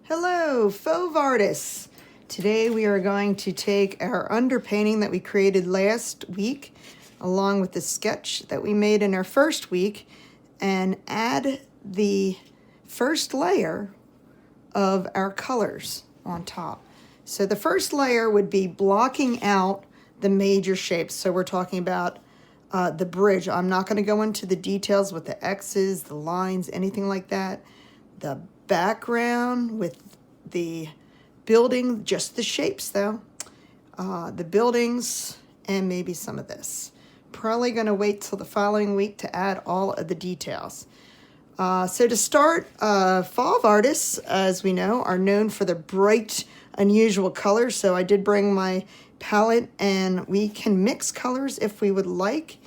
Hello, Fauve artists. Today we are going to take our underpainting that we created last week, along with the sketch that we made in our first week, and add the first layer of our colors on top. So the first layer would be blocking out the major shapes. So we're talking about the bridge. I'm not going to go into the details with the X's, the lines, anything like that. The background with the building, just the shapes though. The buildings and maybe some of this. Probably going to wait till the following week to add all of the details. So to start, Fauve artists, as we know, are known for the bright, unusual colors. So I did bring my palette, and we can mix colors if we would like.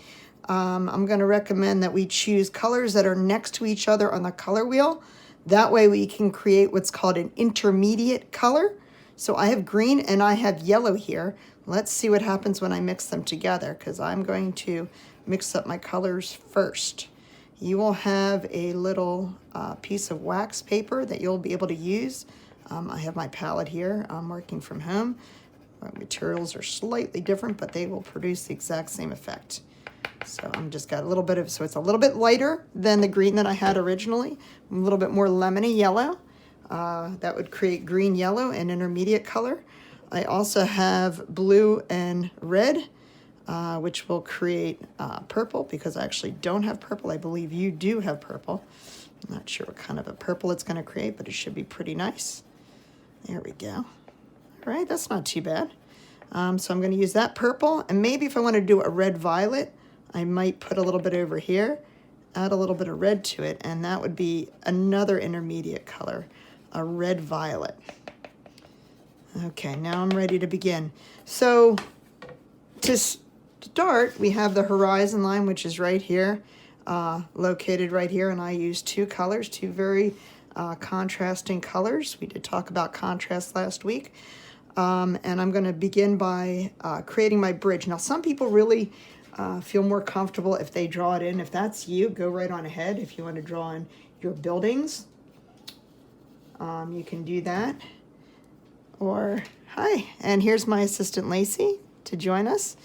I'm going to recommend that we choose colors that are next to each other on the color wheel. That way we can create what's called an intermediate color. So I have green and I have yellow here. Let's see what happens when I mix them together, because I'm going to mix up my colors first. You will have a little piece of wax paper that you'll be able to use. I have my palette here. I'm working from home. My materials are slightly different, but they will produce the exact same effect. So I'm just got a little bit of, so it's a little bit lighter than the green that I had originally, a little bit more lemony yellow. That would create green, yellow, and intermediate color. I also have blue and red, which will create purple, because I actually don't have purple. I believe you do have purple. I'm not sure what kind of a purple it's going to create, but it should be pretty nice. There we go. All right, that's not too bad. So I'm going to use that purple, and maybe if I want to do a red-violet, I might put a little bit over here, add a little bit of red to it, and that would be another intermediate color, a red-violet. Okay, now I'm ready to begin. So to start, we have the horizon line, which is right here, located right here, and I use two colors, two very contrasting colors. We did talk about contrast last week. And I'm going to begin by creating my bridge. Now, some people really feel more comfortable if they draw it in. If that's you, go right on ahead. If you want to draw in your buildings, you can do that. Or, hi, and here's my assistant Lacey to join us.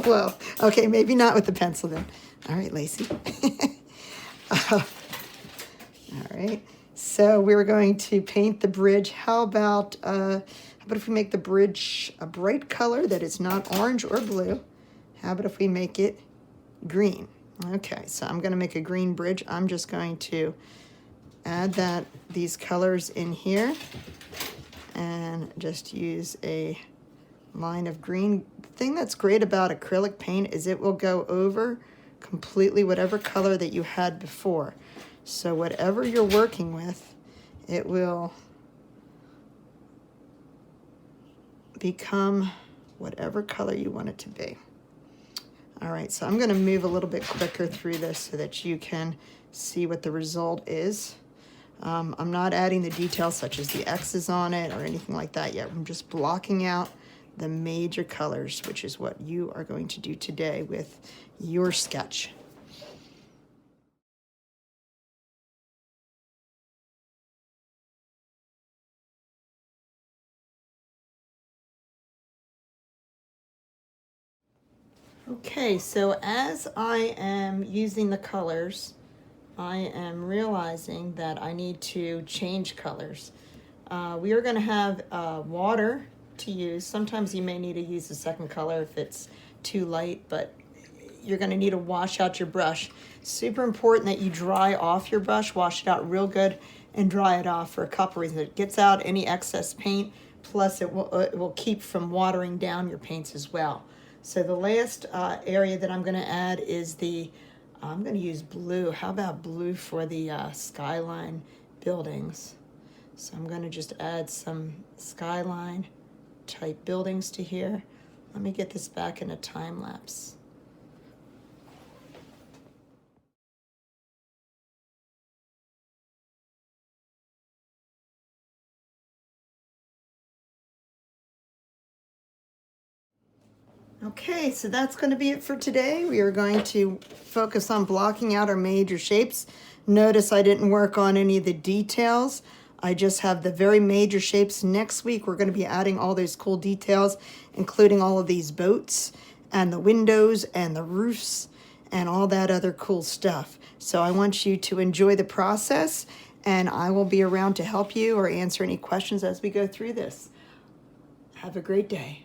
Well, okay, maybe not with the pencil then. All right, Lacey. All right. So we're going to paint the bridge. How about if we make the bridge a bright color that is not orange or blue? How about if we make it green? Okay, so I'm going to make a green bridge. I'm just going to add these colors in here and just use a line of green. The thing that's great about acrylic paint is it will go over completely whatever color that you had before. So whatever you're working with, it will become whatever color you want it to be. All right, so I'm going to move a little bit quicker through this so that you can see what the result is. I'm not adding the details such as the X's on it or anything like that yet. I'm just blocking out the major colors, which is what you are going to do today with your sketch. Okay, so as I am using the colors, I am realizing that I need to change colors. We are going to have water to use. Sometimes you may need to use a second color if it's too light, but you're going to need to wash out your brush. Super important that you dry off your brush, wash it out real good, and dry it off for a couple reasons. It gets out any excess paint, plus it will keep from watering down your paints as well. So the last area that I'm going to add is I'm going to use blue. How about blue for the skyline buildings? So I'm going to just add some skyline type buildings to here. Let me get this back in a time lapse. Okay, so that's going to be it for today. We are going to focus on blocking out our major shapes. Notice I didn't work on any of the details. I just have the very major shapes. Next week, we're going to be adding all those cool details, including all of these boats and the windows and the roofs and all that other cool stuff. So I want you to enjoy the process, and I will be around to help you or answer any questions as we go through this. Have a great day.